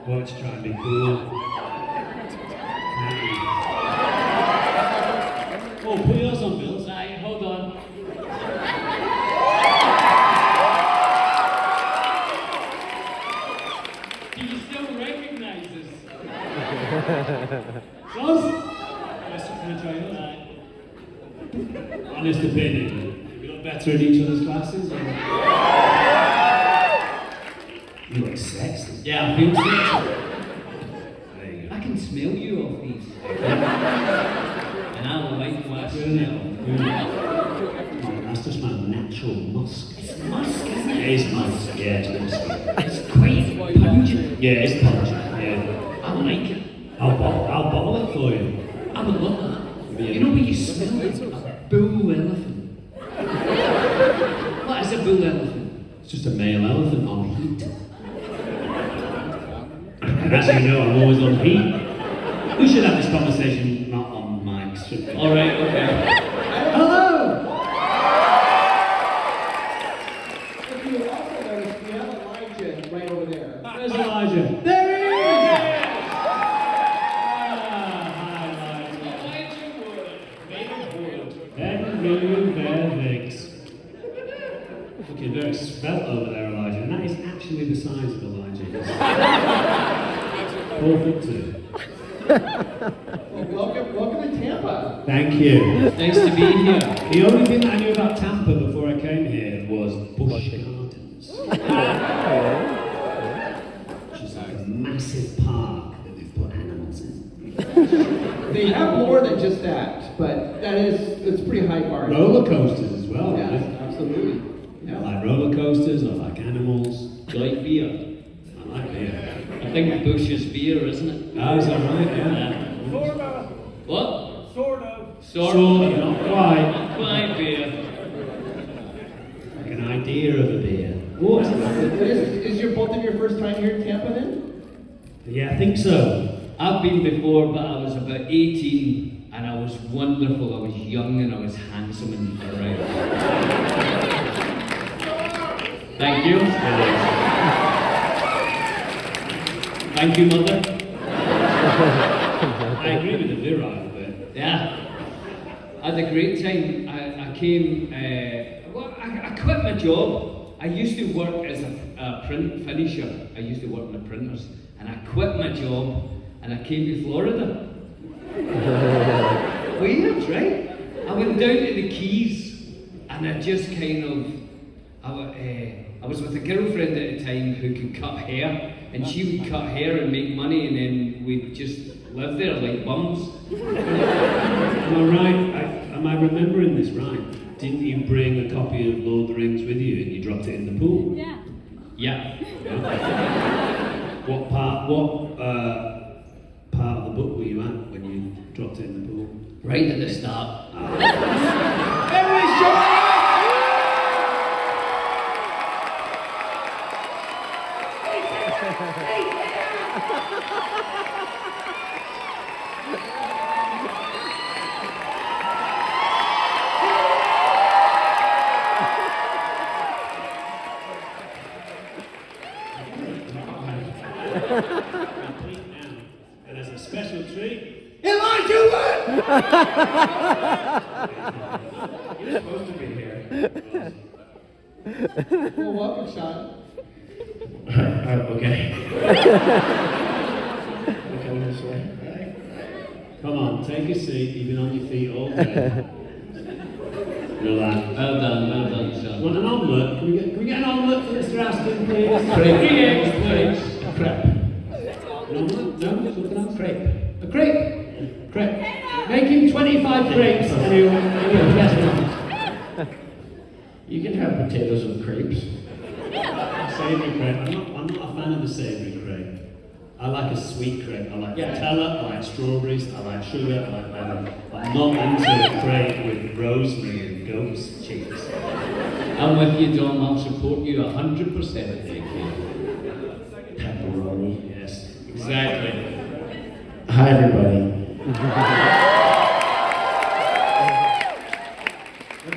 Watch, try and be cool. Oh, put yours on, Bill. Right, hold on. Do you still recognize us? Close? Yes, can I try yours? Honest opinion. We look better in each other's classes? Or? You look sexy. Yeah, I feel sexy. There you go. I can smell you off these. And I like what I smell. That's just my natural musk. It's musk, isn't it? It is musk, yeah, it's musk. It's quite pungent. Yeah, it's pungent, yeah. I like it. I'll bottle it for you. I would love that. Yeah. You know when you smell it? A bull elephant. What is a bull elephant? It's just a male elephant on heat. And as you know, I'm always on heat. We should have this conversation not on mics. Alright, okay. Hello! If you also notice, we have Elijah right over there. Where's Elijah? There he is! Hi, Elijah. Hello, Vervix. Looking very svelte over there, Elijah. And that is actually the size of Elijah. 4'2". Well, welcome to Tampa. Thank you. Nice to be here. The only thing that I knew about Tampa before I came here was Busch Gardens. Which is like a massive park that they've put animals in. They have more than just that, but it's pretty high bar. Roller coasters as well, Yeah, right? absolutely. I Yeah. like roller coasters, I like animals. Do you like beer? I like beer. I think Bush is beer, isn't it? Oh, is that right? Yeah. Sort of. What? Sort of. Sort Sort of. of, not quite. Not quite beer. Like an idea of a beer. Oh, that's lovely. Is your both of your first time here in Tampa then? Yeah, I think so. I've been before, but I was about 18 and I was wonderful. I was young and I was handsome and alright. Thank you. Thank you, Mother. I agree with the virile bit. Yeah. I had a great time. I came, I quit my job. I used to work as a print finisher. I used to work in the printers. And I quit my job and I came to Florida. Weird, right? I went down to the Keys and I just kind of, I was with a girlfriend at the time who could cut hair, and she would cut hair and make money, and then we'd just live there like bums. Am I right? Am I remembering this right? Didn't you bring a copy of Lord of the Rings with you and you dropped it in the pool? Yeah. Yeah. What part of the book were you at when you dropped it in the pool? Right at the start. And as a special treat, Elijah, what? you're supposed to be here. Well, welcome, Sean. Okay. Come on, take a seat. You've been on your feet all day. Relax. Well done, Sean. Want an omelette? Can we get an omelette for Mr. Astin, please? Crepe. 3 eggs, please. Crepe. An omelette? No? Something else? Crepe. A crepe? Crepe. Make him 25 crepes and he'll get it. You can have potatoes and crepes. Savoury crepe. I'm not a fan of the savoury crepe. I like a sweet crepe. I like Nutella, I like strawberries, I like sugar, I like lemon. I'm not into a crepe with rosemary and goat's cheese. I'm with you, Dom. I'll support you 100%. Thank you. Pepperoni. Yes. Exactly. Hi, everybody.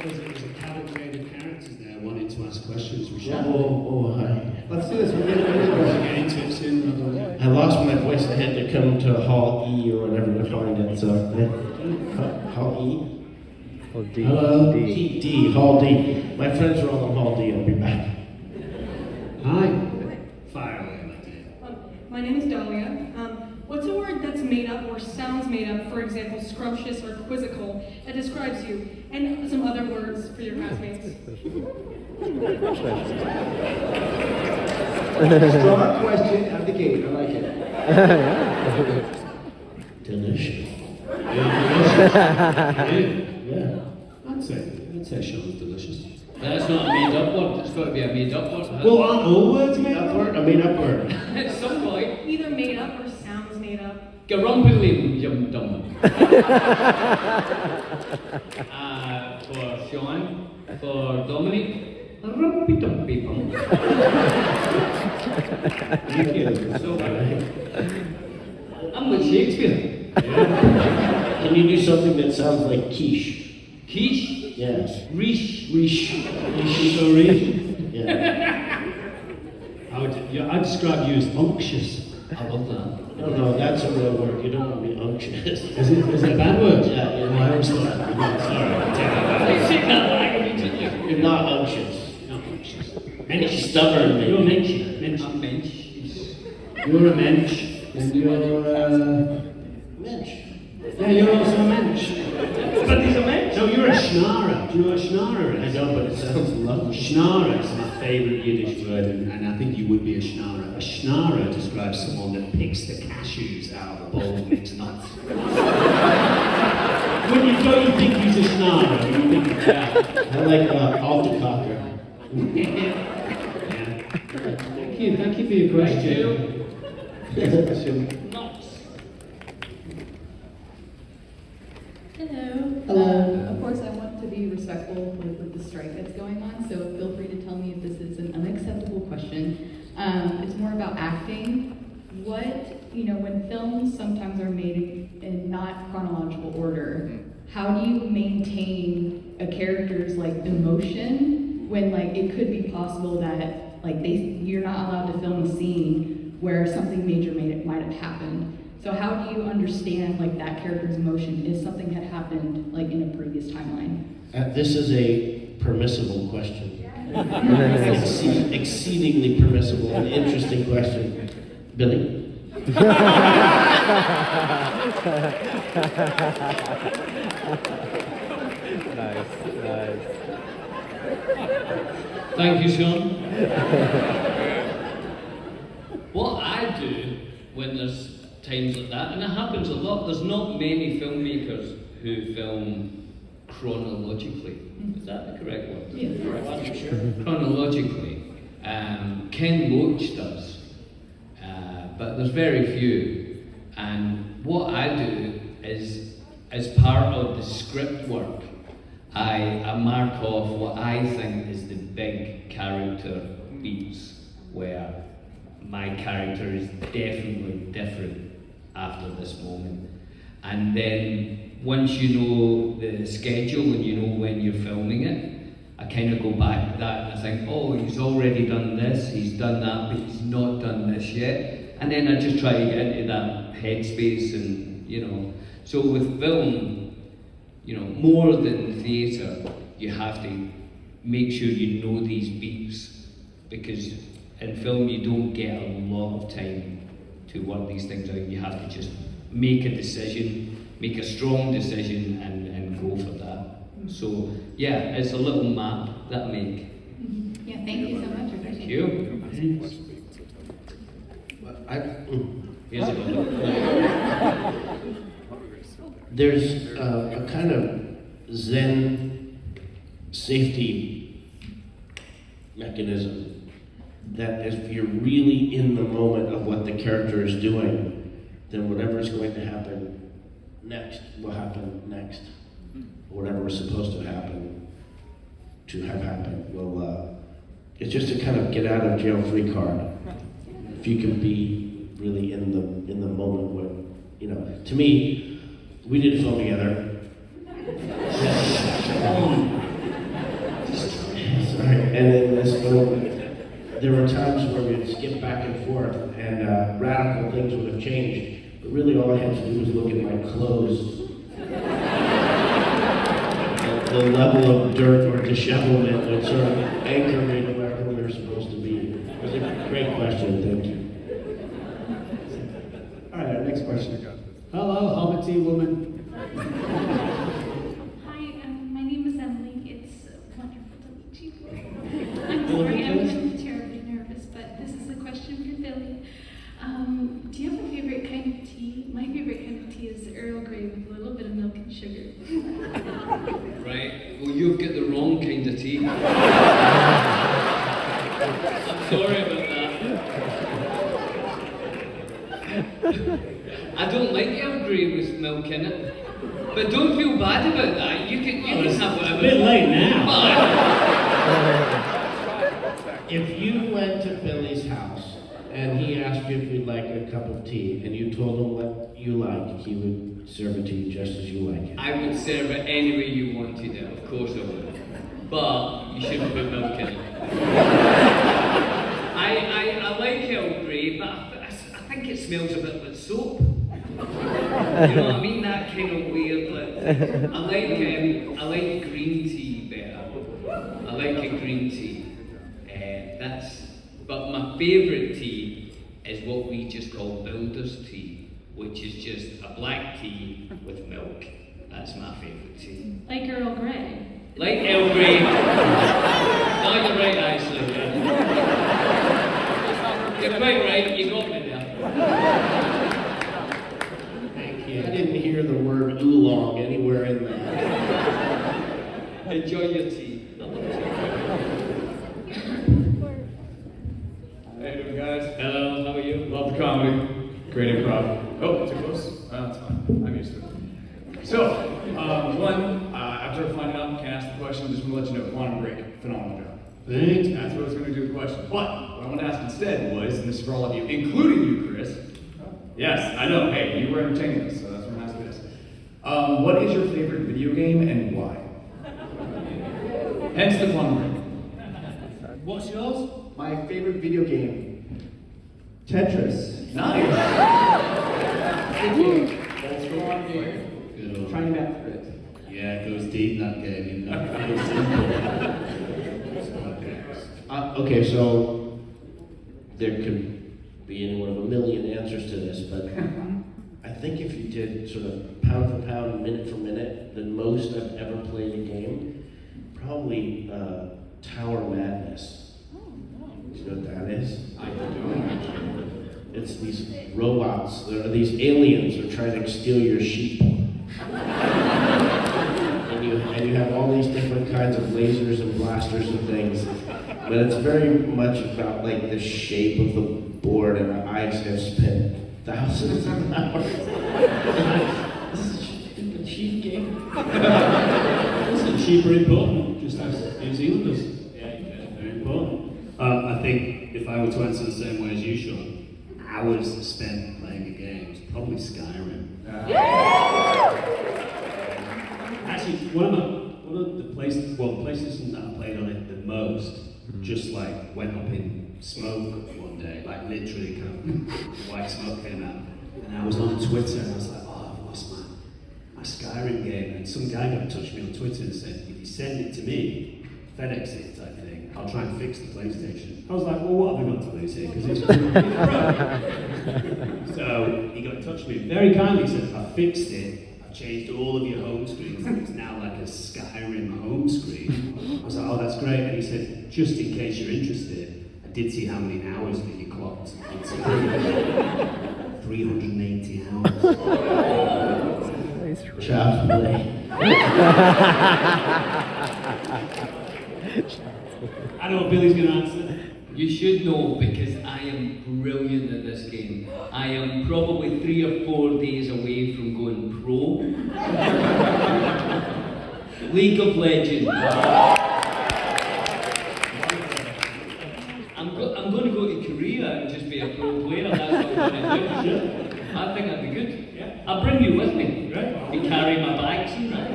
There's a cavalcade of characters there wanting to to ask questions, Rochelle. Oh, hi. Let's do this. We're We'll gonna get into it soon. I lost my voice. I had to come to Hall E or whatever to find it. So, Hall E. Oh, D. Hello. D. D. Hall D. My friends are all in Hall D. I'll be back. Hi. Fire away, my dear. My name is Dahlia. What's a word that's made up or sounds made up, for example, scrumptious or quizzical, that describes you? And some other words for your classmates. Strong question out of the gate. I like it. Delicious. Yeah. I'd say Sean's delicious. That's not a made up word, it's got to be a made up word. Well, aren't all words made Made up up? word? A made up word. At some point, Either made up or sounds made up. Garumpily Yum Dum. For Sean, for Dominic, Rumpy Dumpy Bum. Thank you. So, I'm with Shakespeare. Can you do something that sounds like quiche? Quiche, Yes. Riche, Riche. Yeah. I'd describe you as unctuous. I love that. No, that's a real word. You don't want to be unctuous. Is it a bad word? Yeah. Oh, I always thought that. No, sorry. I take that back. You take that language, didn't you? You're not unctuous. Not unctuous. You're stubborn, You're a maybe. mensch. I'm mensch. You're a mensch. And you're Mensch. yeah, you're also a mensch. But he's a mensch. No, you're a schnarrer. Do you know what a schnarrer I is? don't, but it sounds lovely. Schnarrer is my favourite Yiddish word, and I think you would be a schnarrer. A schnarrer describes someone that picks the cashews out of the bowl of mixed nuts. When you don't think he's a schnarrer, you think, yeah. I like Altacocker. Thank you for your question. Nuts. Hello. Hello. Of course, I want to be respectful with the strike that's going on, so feel free to tell me if this is an unacceptable question. It's more about acting. When films sometimes are made in not chronological order, how do you maintain a character's emotion when it could be possible that you're not allowed to film a scene where something major might have happened? So how do you understand that character's emotion if something had happened in a previous timeline? This is a permissible question. Exceedingly permissible and interesting question. Billy? Nice. Thank you, Sean. What I do when there's times like that, and it happens a lot, there's not many filmmakers who film chronologically. Is that the correct word? Yeah. Chronologically. Ken Loach does, but there's very few. And what I do is, as part of the script work, I mark off what I think is the big character beats, where my character is definitely different after this moment. And then once you know the schedule and you know when you're filming it, I kind of go back to that and I think, oh, he's already done this, he's done that, but he's not done this yet. And then I just try to get into that headspace and, So with film, more than theatre, you have to make sure you know these beats, because in film you don't get a lot of time to work these things out. You have to just make a decision, make a strong decision and go for that. So yeah, it's a little map that I make. Yeah, thank you so much. I Thank appreciate you. Here's another. There's a kind of Zen safety mechanism that if you're really in the moment of what the character is doing, then whatever is going to happen next will happen next. Whatever is supposed to happen will it's just a kind of get out of jail free card. If you can be really in the moment where, to me, we did a film together. Sorry. And in this film, there were times where we'd skip back and forth, and radical things would have changed. But really, all I had to do was look at my clothes. The level of dirt or dishevelment would sort of anchor me to wherever we were supposed to be. It was a great question, thank you. All right, our next question. Hello, Hobbity woman. Hi, my name is Emily. It's wonderful to meet you. I'm sorry, I'm terribly nervous, but this is a question for Billy. Do you have a favorite kind of tea? My favorite kind of tea is Earl Grey with a little bit of milk and sugar. Right? Well, you've got the wrong kind of tea. I'm sorry about that. I don't like Earl Grey with milk in it. But don't feel bad about that. You can have whatever. It's a bit late now. If you went to Billy's house and he asked you if you'd like a cup of tea, and you told him what you like, he would serve it to you just as you like it. I would serve it any way you wanted it, of course I would. But you shouldn't put milk in it. I like Earl Grey, but I think it smells a bit like soap. You know what I mean? That kind of weird. I like green tea better. I like a green tea. But my favourite tea is what we just call builder's tea, which is just a black tea with milk. That's my favourite tea. Like Earl Grey. Like Earl Grey. No, you're right, actually. Yeah. You're quite right. You got me there. Thank you. I didn't hear the word oolong anywhere in there. Enjoy your tea. How you doing, guys? Hello, how are you? Love the comedy. Great improv. Oh, too close? That's fine. I'm used to it. So, after finding out, can ask the question, just want to let you know, Quantum Break, phenomenal job. Thanks. That's what I was going to do with the question. But what I want to ask instead was, and this is for all of you, including you, Chris. Yes, I know. Hey, you were entertaining us, so that's what I'm asking this. What is your favorite video game and why? Hence the Quantum Break. What's yours? My favorite video game, Tetris. Nice. Good game. That's for one game. Good old. Trying to master it. Yeah, it goes deep, that game, you know. Okay, so there could be any one of a million answers to this, but I think if you did sort of pound for pound, minute for minute, the most I've ever played a game, probably Tower Madness. Do you know what that is? I don't actually. It's these robots, these aliens are trying to steal your sheep. And you have all these different kinds of lasers and blasters and things. But it's very much about like the shape of the board, and my eyes have spent thousands of hours. This is a stupid sheep game. Listen, sheep are important, just as New Zealanders. Yeah, very important. I think if I were to answer the same way as you, Sean, hours spent playing a game is probably Skyrim. Actually, one of the PlayStations that I played on it the most, just like went up in smoke one day, like literally kind of white smoke came out. And I was on Twitter and I was like, oh, I've lost my Skyrim game. And some guy got in touch with me on Twitter and said, if you send it to me, FedEx it type thing, I'll try and fix the PlayStation. I was like, well, what have I got to lose here? Because it's So he got in touch with me, very kindly said, I fixed it. Changed all of your home screens, and it's now like a Skyrim home screen. I was like, oh, that's great. And he said, just in case you're interested, I did see how many hours that you clocked. It's 380 hours. Child's play. I know what Billy's going to answer. You should know because I am brilliant at this game. I am probably 3 or 4 days away from going pro. League of Legends. I'm going to go to Korea and just be a pro player. That's what I'm going to do. I think that'd be good. Yeah. I'll bring you with me. Right. You carry my bags and that.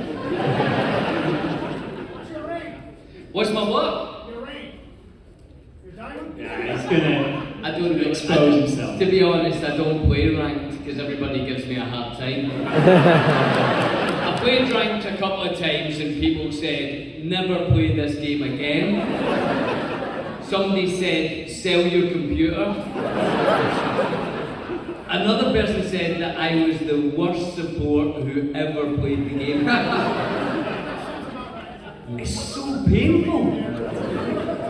What's my what? Your rank. gonna I don't expose himself. To be honest, I don't play ranked because everybody gives me a hard time. I played ranked a couple of times and people said, never play this game again. Somebody said, sell your computer. Another person said that I was the worst support who ever played the game. It's so painful.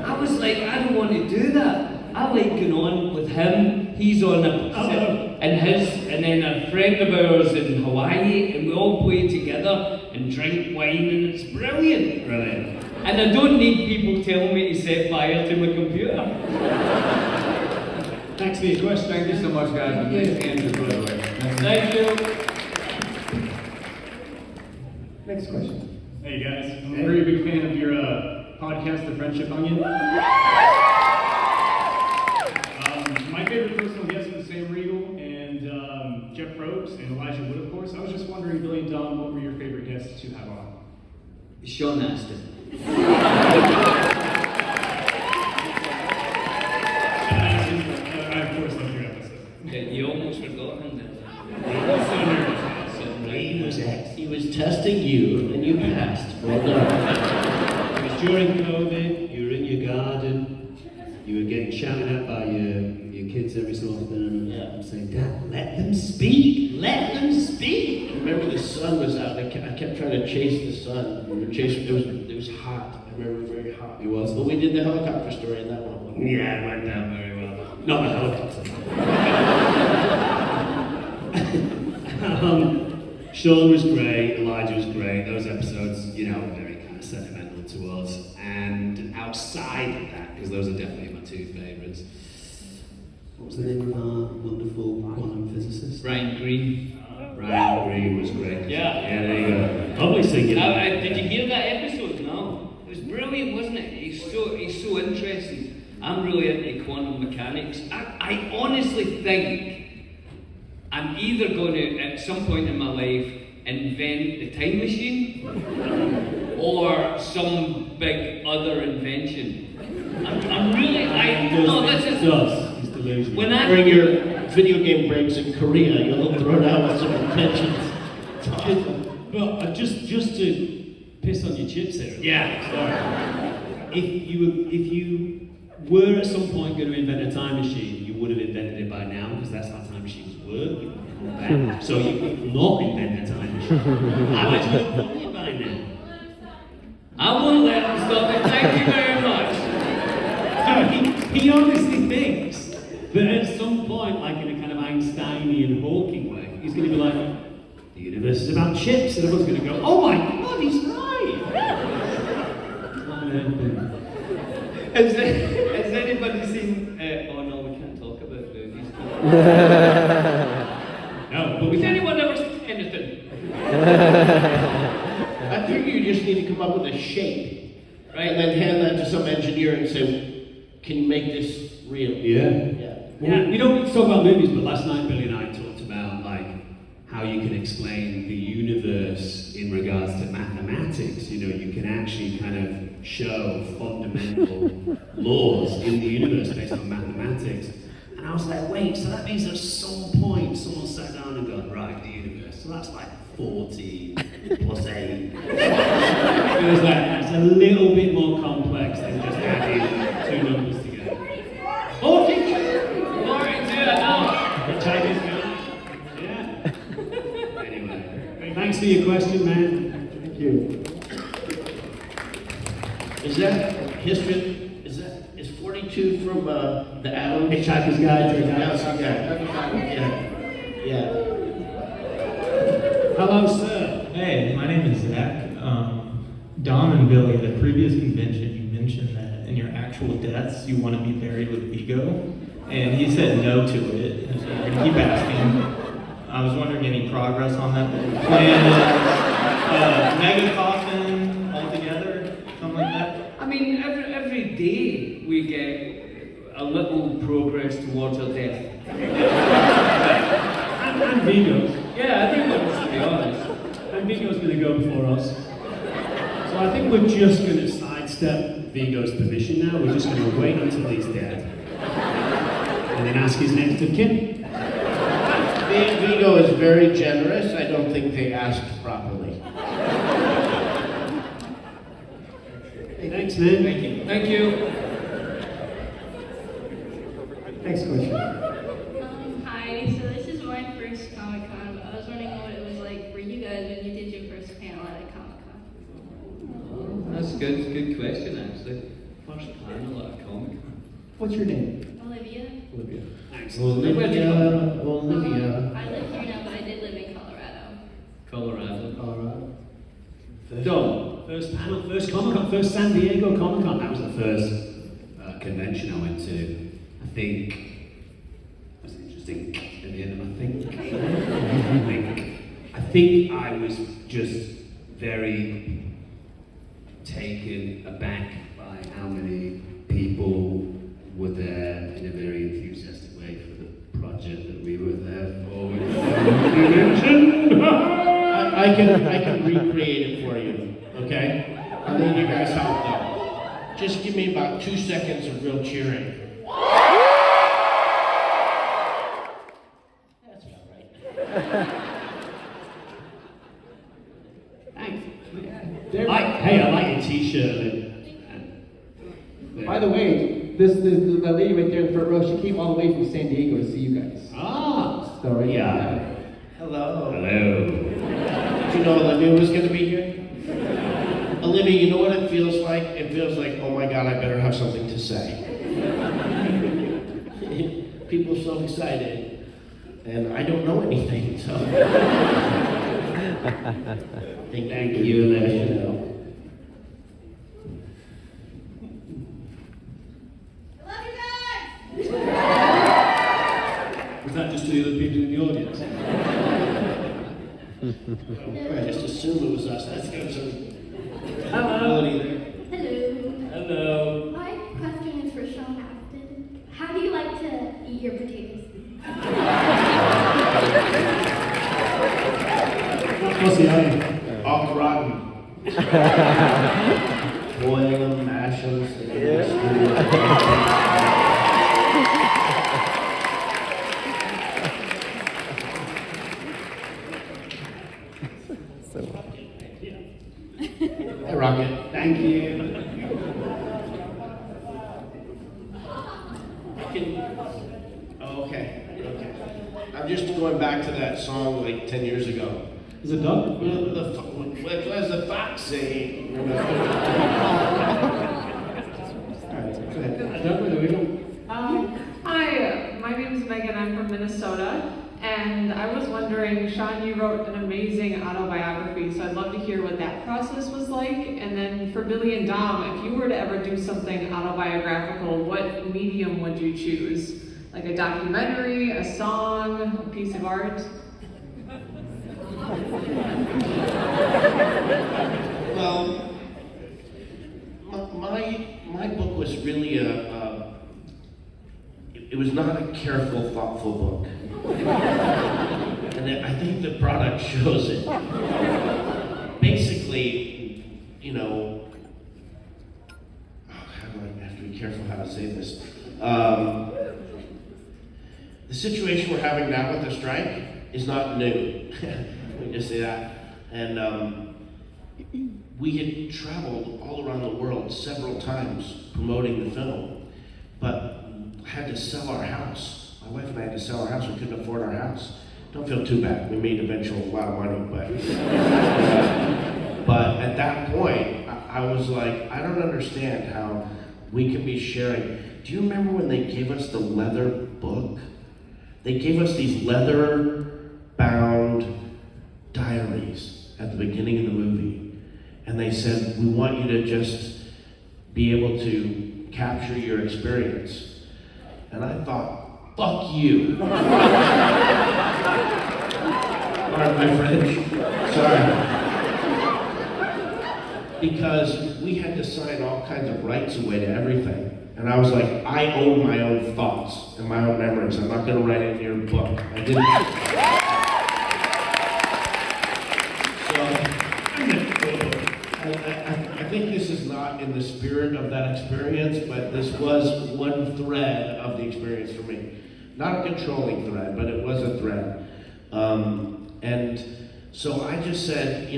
I was like, I don't want to do that. I like going on with him. He's on and then a friend of ours in Hawaii, and we all play together and drink wine, and it's brilliant. Brilliant. And I don't need people telling me to set fire to my computer. Thanks for your question. Thank you so much, guys. And thanks to Andrew, by the way. Thank you. Next question. Hey guys, I'm a very big fan of your podcast, The Friendship Onion. My favorite personal guests were Sam Riegel and Jeff Probst and Elijah Wood, of course. I was just wondering, Billy and Don, what were your favorite guests to have on? Sean Astin. I of course loved your episode. You almost forgot him then. He was testing you, and you passed. Well done. It was during COVID, you were in your garden, you were getting shouted at by your kids every so often, Yeah. and saying, Dad, let them speak, let them speak. I remember the sun was out. I kept trying to chase the sun. We were chasing. It was hot. I remember very hot. It was. But we did the helicopter story in that one. Yeah, it went down very well. Not the helicopter. Sean was great, Elijah was great. Those episodes, you know, were very kind of sentimental to us. And outside of that, because those are definitely my two favourites. What was the name of our wonderful quantum physicist? Ryan Green. Ryan Green was great. Yeah. Yeah, there you go. Probably singing. Did you hear that episode? No. It was brilliant, wasn't it? He's so interesting. I'm really into quantum mechanics. I honestly think I'm either going to, at some point in my life, invent the time machine or some big other invention. I'm really, no, this is... He's delusional. When I... During your video game breaks in Korea, you'll throw down with some inventions. Well, just to piss on your chips here. Yeah. Sorry. If you were at some point going to invent a time machine, you would have invented it by now, because that's how time machines work. So you could not invent a time machine. I bet you would have done it by now. I won't let him stop it. Thank you very much. No, he honestly thinks that at some point, like in a kind of Einsteinian Hawking way, he's going to be like, the universe is about chips, and everyone's going to go, oh my god, he's right! Has anybody seen... oh no, we can't talk about movies. No, but Has anyone ever seen anything? I think you just need to come up with a shape, right? And then hand that to some engineer and say, can you make this real? Yeah. Well, we don't talk about movies, but last night Billy and I talked about like how you can explain the universe in regards to mathematics. You know, you can actually kind of show fundamental laws in the universe based on mathematics. And I was like, wait, so that means at some point someone sat down and gone, right, the universe. So that's like 40 plus 8. It was like, that's a little bit more complex than just adding two numbers together. 42! Chinese guy. Yeah. Anyway, thanks for your question, man. Thank you. Is that history? Is 42 from the Atom? Hitchhiker's Guide to the Galaxy? Yeah. Hello, sir. Hey, my name is Zach. Don and Billy, at a previous convention, you mentioned that in your actual deaths, you want to be buried with Vigo, and he said no to it. And so we're going to keep asking. I was wondering any progress on that plan. Mega coffin altogether, something like that. I mean, every day we get a little progress towards our death. And Vigo's. Yeah, everyone's, to be honest. And Vigo's going to go before us. So I think we're just going to sidestep Vigo's permission now. We're just going to wait until he's dead. And then ask his next of kin. Vigo is very generous. I don't think they asked properly. Thanks, man. Thank you. Thank you. Next question. Hi, so this is my first Comic-Con, but I was wondering what it was like for you guys when you did your first panel at a Comic-Con. That's good. Good question, actually. First panel at a Comic-Con. What's your name? Olivia. Olivia. Thanks. Olivia. I live here now, but I did live in Colorado. Colorado. Colorado. Dom. First panel, first Comic-Con, first San Diego Comic-Con. That was the first convention I went to. I think it was interesting at the end of I think I was just very taken aback by how many people were there in a very enthusiastic way for the project that we were there for. I can recreate it for you, okay? I need you guys help though. Just give me about 2 seconds of real cheering. That's about right. Thanks. There- I like your t-shirt. By the way, the lady right there in the front row, she came all the way from San Diego to see you guys. Ah, So, right? yeah. Hello. Hello. Did you know Olivia was going to be here? Olivia, you know what it feels like? It feels like, oh my God, I better have something to say. People are so excited, and I don't know anything, so. Thank you, Olivia. Was that just to the other people in the audience? I just assumed it was us. That's got some Hello. ability there. Hello. Hello. My question is for Sean Astin. How do you like to eat your potatoes? What's the item? All rotten. Boil them, mash them, Hey, Rocket. Thank you. Oh, okay. I'm just going back to that song like 10 years ago. Is it done? What does the fox say? Hi, my name is Megan. I'm from Minnesota, and I was wondering, Sean, you wrote an amazing autobiography, so I'd love to hear what that process was like. And then for Billy and Dom, if you were to ever do something autobiographical, what medium would you choose? Like a documentary, a song, a piece of art? Well, my book was really it was not a careful, thoughtful book. And I think the product shows it. Basically, you know, I have to be careful how to say this. The situation we're having now with the strike is not new. Let me just say that. And we had traveled all around the world several times promoting the film, but had to sell our house. My wife and I had to sell our house. We couldn't afford our house. Don't feel too bad. We made eventually a lot of money, but at that point, I was like, I don't understand how we can be sharing. Do you remember when they gave us the leather book? They gave us these leather-bound diaries at the beginning of the movie. And they said, we want you to just be able to capture your experience. And I thought, fuck you. Pardon my French. Sorry. Because we had to sign all kinds of rights away to everything. And I was like, I own my own thoughts and my own memories. I'm not going to write it in your book. I didn't. So, I think this is not in the spirit of that experience, but this was one thread of the experience for me. Not a controlling thread, but it was a thread. And so I just said,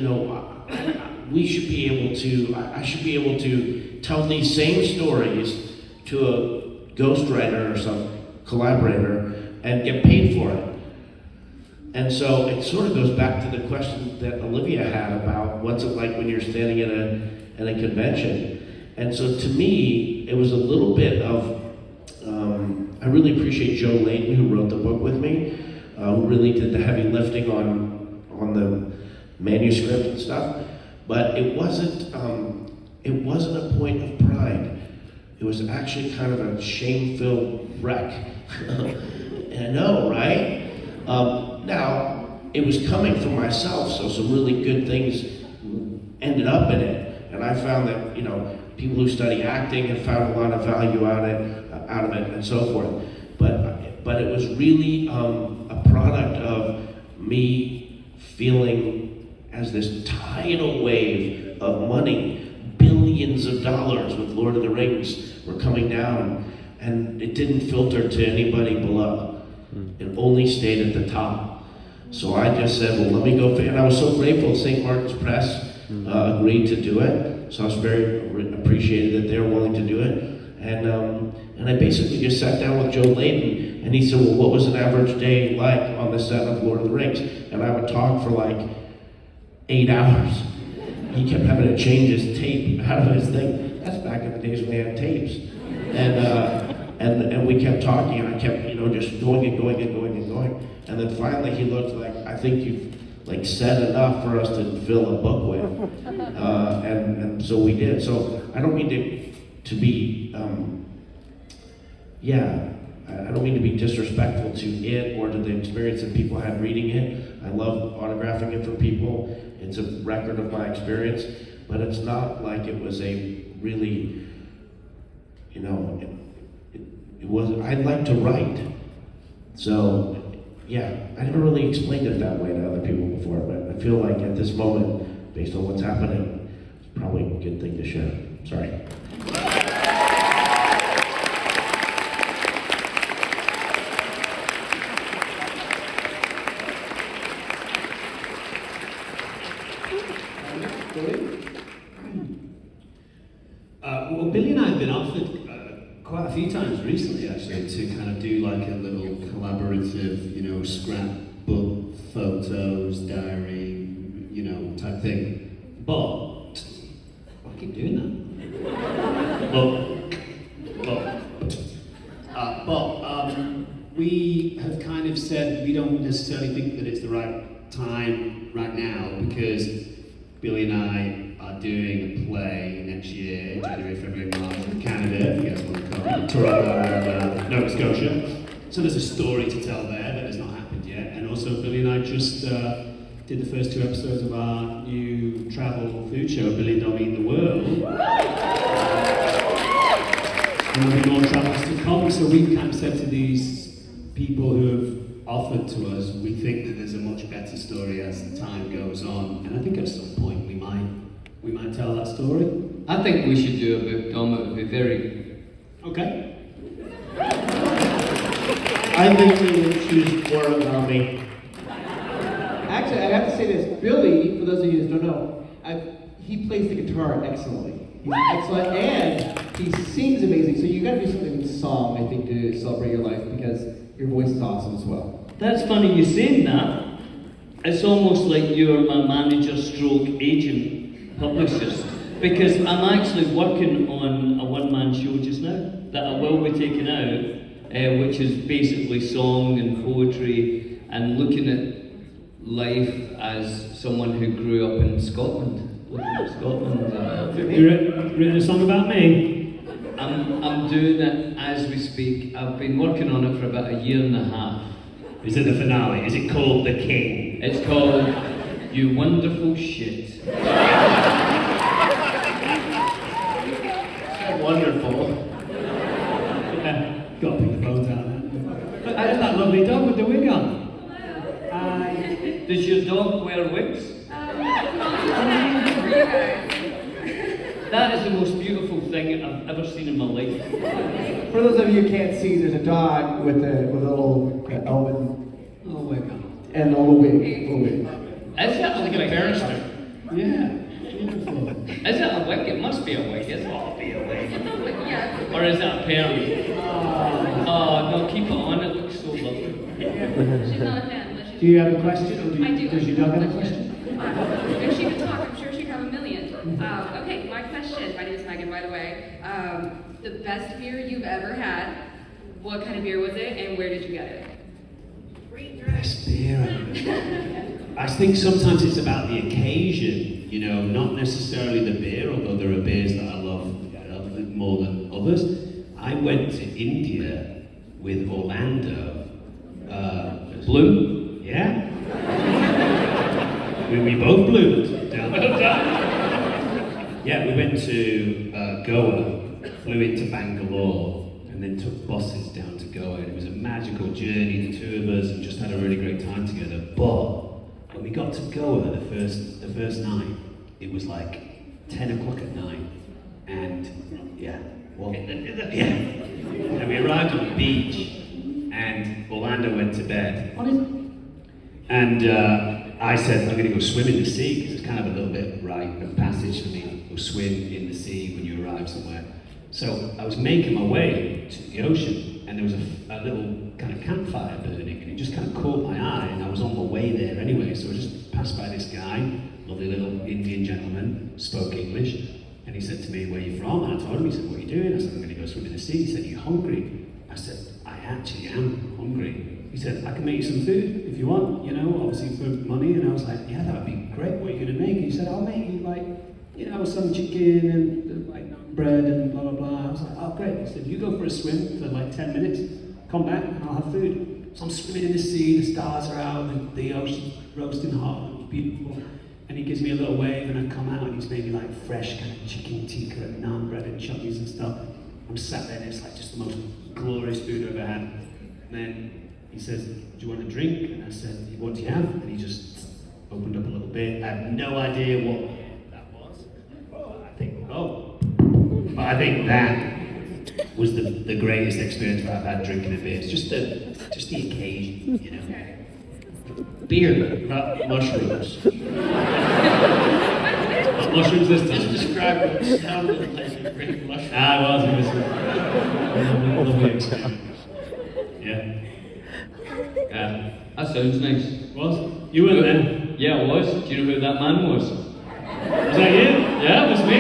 we should be able to, I should be able to tell these same stories to a ghostwriter or some collaborator and get paid for it. And so it sort of goes back to the question that Olivia had about what's it like when you're standing at a convention. And so to me, it was a little bit of, I really appreciate Joe Layton, who wrote the book with me, who really did the heavy lifting on the manuscript and stuff. But it wasn't a point of pride. It was actually kind of a shame-filled wreck. I know, right? Now, it was coming from myself, so some really good things ended up in it. And I found that, people who study acting have found a lot of value out of it and so forth. But it was really a product of me feeling as this tidal wave of money, billions of dollars with Lord of the Rings were coming down, and it didn't filter to anybody below. It only stayed at the top. So I just said, well, let me go, and I was so grateful St. Martin's Press agreed to do it. So I was very appreciated that they were willing to do it. And I basically just sat down with Joe Layton, and he said, well, what was an average day like on the set of Lord of the Rings? And I would talk for like 8 hours. He kept having to change his tape out of his thing. That's back in the days when they had tapes. And we kept talking, and I kept, just going and going and going and going. And then finally he looked like, I think you've said enough for us to fill a book with. And so we did. So I don't mean to be, I don't mean to be disrespectful to it or to the experience that people had reading it. I love autographing it for people. It's a record of my experience, but it's not like it was a really, it was, I'd like to write. So, I never really explained it that way to other people before, but I feel like at this moment, based on what's happening, it's probably a good thing to share. Sorry. Well, Billy and I have been offered quite a few times recently, actually, to kind of do like a little collaborative, scrapbook, photos, diary, type thing. But I keep doing that. We have kind of said we don't necessarily think that it's the right time right now, because Billy and I are doing a play next year, January, February, March, in Canada, if you guys want to come, Toronto, Nova Scotia. So there's a story to tell there that has not happened yet. And also Billy and I just did the first 2 episodes of our new travel food show, Billy and Dominic in the World. And there'll be more travels to come, so we kind of said to these people who have offered to us, we think that there's a much better story as the time goes on, and I think at some point we might tell that story. I think we should do a book, Dom. It would be very... Okay. I think we would choose more about me. Actually, I have to say this. Billy, for those of you who don't know, he plays the guitar excellently. He's excellent, and he sings amazing. So you got to do something with song, I think, to celebrate your life, because your voice is awesome as well. That's funny you saying that. It's almost like you're my manager stroke agent, publicist, because I'm actually working on a one-man show just now that I will be taking out, which is basically song and poetry and looking at life as someone who grew up in Scotland. You written a song about me? I'm doing it as we speak. I've been working on it for about 1.5 years. Is it the finale? Is it called The King? It's called You Wonderful Shit. Wonderful. Got to pick the bones out there. There's that lovely dog with the wig on. Does your dog wear wigs? That is the most beautiful thing I've ever seen in my life. For those of you who can't see, there's a dog with a little elven Oh my god. and a little wig. Is it a Like a wig? barrister. Yeah. Is it a wig? It must be a wig. It's got to be a wig. Or is that a perm? Oh, no, keep it on. It looks so lovely. She's not a fan, but she's. Do you have a question, or I do. does your dog have a question? If she could talk, I'm sure she'd have a million. Okay, my question, my name is Megan, by the way. The best beer you've ever had, what kind of beer was it, and where did you get it? Best beer. I think sometimes it's about the occasion, you know, not necessarily the beer, although there are beers that I love more than others. I went to India with Orlando. Blue? Yeah. we both bloomed down there. Yeah, we went to Goa, flew into Bangalore, and then took buses down to Goa. And it was a magical journey, the two of us, and just had a really great time together. But when we got to Goa the first night, it was like 10 o'clock at night, and yeah, and we arrived on the beach, and Orlando went to bed. And I said, I'm going to go swim in the sea, because it's kind of a little bit rite of passage for me to go swim in the sea when you arrive somewhere. So I was making my way to the ocean, and there was a little kind of campfire burning, and it just kind of caught my eye, and I was on my way there anyway, so I just passed by this guy, lovely little Indian gentleman, spoke English, and he said to me, where are you from? And I told him, he said, what are you doing? I said, I'm going to go swim in the sea. He said, are you hungry? I said, I actually am hungry. He said, I can make you some food if you want, you know, obviously for money. And I was like, yeah, that would be great. What are you going to make? And he said, I'll make you like, you know, some chicken and like bread and blah, blah, blah. I was like, oh, great. He said, you go for a swim for like 10 minutes, come back and I'll have food. So I'm swimming in the sea, the stars are out, the ocean's roasting hot, it's beautiful. And he gives me a little wave and I come out and he's made me like fresh kind of chicken tikka and naan bread and chutneys and stuff. I'm sat there and it's like just the most glorious food I've ever had. And then he says, do you want a drink? And I said, what do you have? And he just opened up a little bit. I have no idea what that was. But I think that was the greatest experience I've had drinking a beer. It's just the occasion, you know. Beer, not mushrooms. Not mushrooms this time. Just describe what it sounded like you drank mushrooms. It was a lovely experience. Yeah. That sounds nice. Was? You were there? Yeah, I was. Do you know who that man was? Was that you? Yeah, it was me.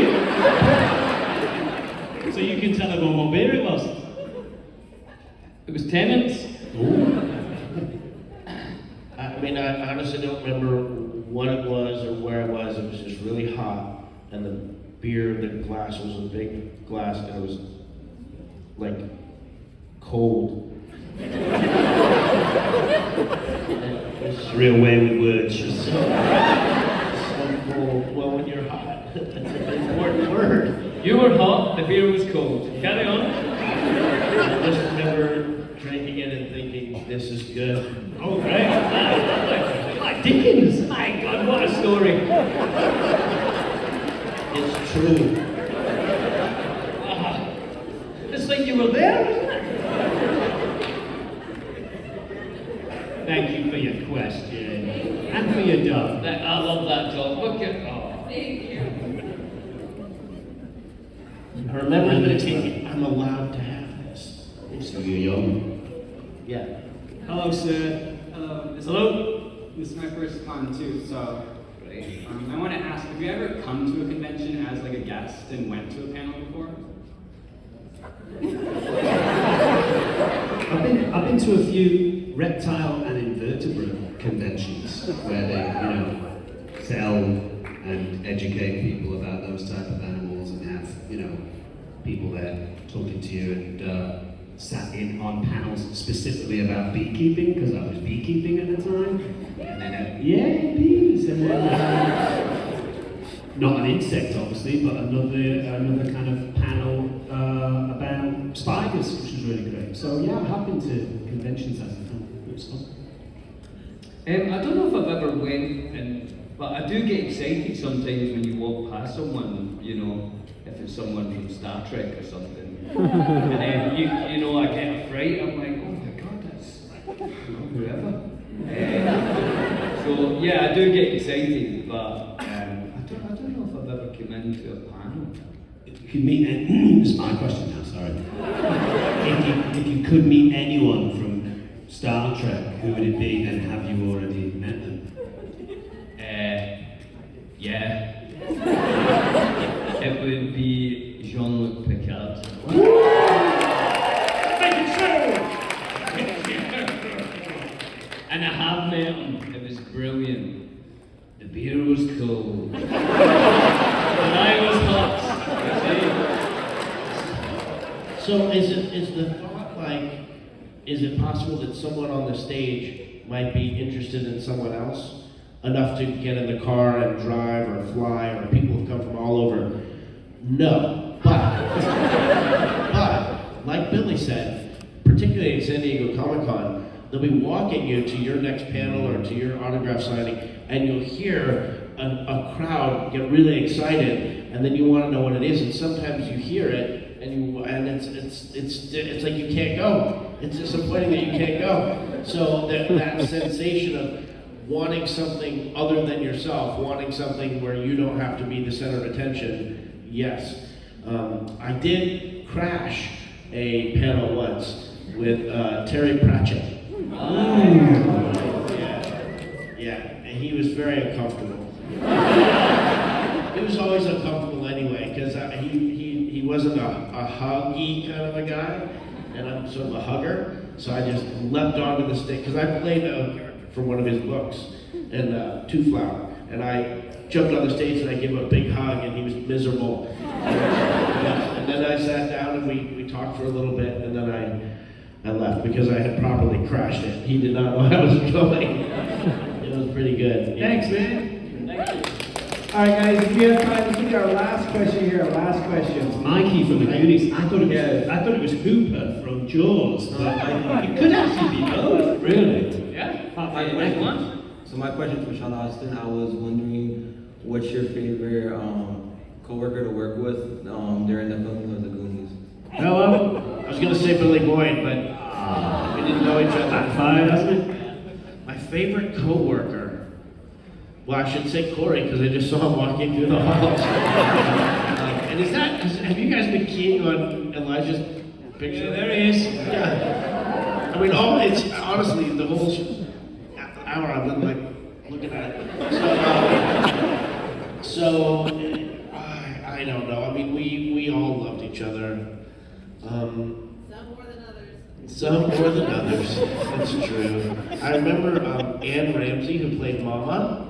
So you can tell everyone what beer it was. It was Tennant's. I mean, I honestly don't remember what it was or where it was. It was just really hot, and the beer, the glass was a big glass, and it was like cold. It's a real way with words. So cold. Well, when you're hot, that's an important word. You were hot, the beer was cold. Carry on. I just remember drinking it and thinking, this is good. Oh, great. Like Dickens. My God, what a story. It's true. It's like you were there, wasn't it? Thank you for your question. And for your dog. I love that dog. Look at. Oh. Thank you. I'm allowed to have this. So you're young. Yeah. Hello, sir. Hello. Hello. This is my first con too, so I want to ask: have you ever come to a convention as like a guest and went to a panel before? I've been to a few reptile and invertebrate conventions where they, you know, sell and educate people about those type of animals and have, you know, people there talking to you and sat in on panels specifically about beekeeping because I was beekeeping at the time. And then, bees. And then, not an insect obviously, but another kind of panel about spiders, which was really great. So yeah, I've been to conventions as a fan. It was fun. I don't know if I've ever went and But I do get excited sometimes when you walk past someone, you know, if it's someone from Star Trek or something. And then, you know, I get a fright, I'm like, oh my God, that's whoever. So, yeah, I do get excited, but I don't know if I've ever come into a panel. If you could meet, this is my question now, sorry. If you could meet anyone from Star Trek, who would it be, and have you already met them? Yeah. It would be Jean-Luc Picard. And I have met him. It was brilliant. The beer was cold. And I was hot. So is the thought like, is it possible that someone on the stage might be interested in someone else? Enough to get in the car and drive or fly, or people have come from all over? No. But like Billy said, particularly in San Diego Comic-Con, they'll be walking you to your next panel or to your autograph signing, and you'll hear a crowd get really excited, and then you want to know what it is, and sometimes you hear it, and it's like you can't go. It's disappointing that you can't go. So that sensation of wanting something other than yourself, wanting something where you don't have to be the center of attention, yes. I did crash a panel once with Terry Pratchett. Yeah, and he was very uncomfortable. He was always uncomfortable anyway, because he wasn't a huggy kind of a guy, and I'm sort of a hugger, so I just leapt onto the stage, because I played a character from one of his books, and Two Flower, and I jumped on the stage and I gave him a big hug, and he was miserable. And then I sat down and we talked for a little bit, and then I left because I had properly crashed it. He did not know I was going. It was pretty good. Yeah. Thanks, man. Thank you. All right, guys, if we have time, let's get our last question here. Our last question. Mikey from the Goonies. I thought it was Hooper from Jaws, but it could actually be both, really. Yeah. So my question for Sean Astin, I was wondering what's your favorite co-worker to work with during the filming of the Goonies? Hello? I was going to say Billy Boyd, but we didn't know each other. Backfired, hasn't it? My favorite co-worker? Well, I should say Corey, because I just saw him walking through the halls. And have you guys been keying on Elijah's picture? Yeah, there he is. Yeah. I mean, it's honestly, the whole hour I've been like looking at it. So I don't know. I mean, we all loved each other. Some more than others. Some more than others. That's true. I remember Anne Ramsey, who played Mama.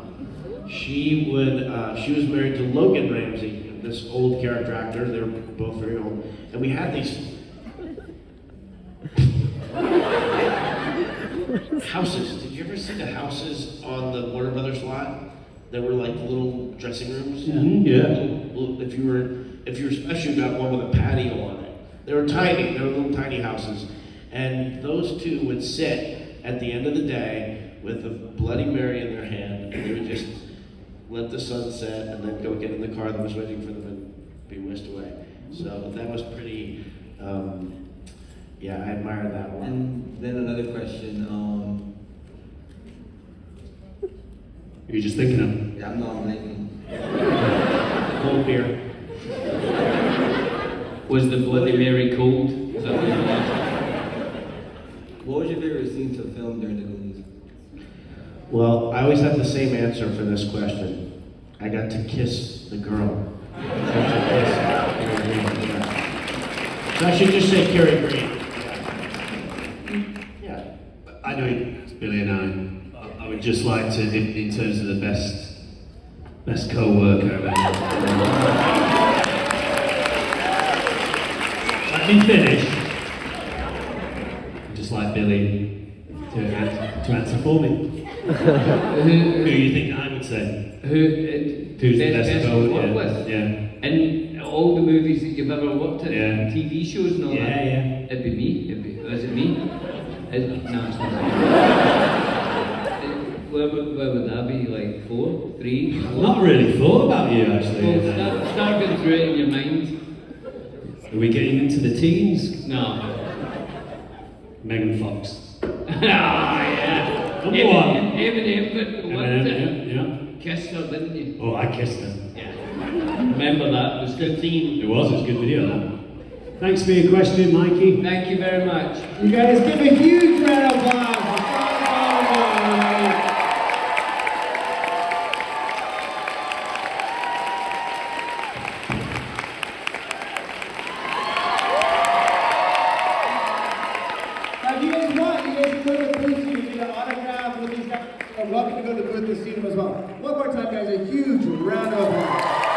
She was married to Logan Ramsey, this old character actor. They were both very old, and we had these houses. Did you ever see the houses on the Warner Brothers lot? That were like little dressing rooms. Yeah. If you were special, you got one with a patio on it. They were tiny. They were little tiny houses, and those two would sit at the end of the day with a Bloody Mary in their hand, and they would just let the sun set and then go get in the car that was waiting for them and be whisked away. So that was pretty. Yeah, I admire that one. And then another question. You're just thinking of? Yeah, I'm not blanking. Cold beer. Was the Bloody Mary cold? Is that what you What was your favorite scene to film during the Goonies? Well, I always have the same answer for this question. I got to kiss the girl. So I should just say Carrie Green. Yeah. I know it's Billy and I would just like to, in terms of the best co-worker let me finish. I'd just like Billy to answer for me. Who do you think I would say? Who's the best to work with? Yeah. And all the movies that you've ever worked in, Yeah. TV shows and all that. Yeah. It'd be me. Is it me? No, it's not. where would that be? Like 4, 3, 4? I've not really thought about you actually. Well, start going through it in your mind. Are we getting into the teens? No. Megan Fox. Yeah. Come on. Eminem, but what? Eminem, Kissed her, didn't you? Oh, I kissed her. Yeah. Remember that? It was 15. It was a good video. That. Thanks for your question, Mikey. Thank you very much. You guys give a huge round of applause for Sean Monaghan. Now, if you guys want, you guys can go to the booth so you can get an autograph with these guys. You're welcome to go to the booth this evening as well. One more time, guys, a huge round of applause.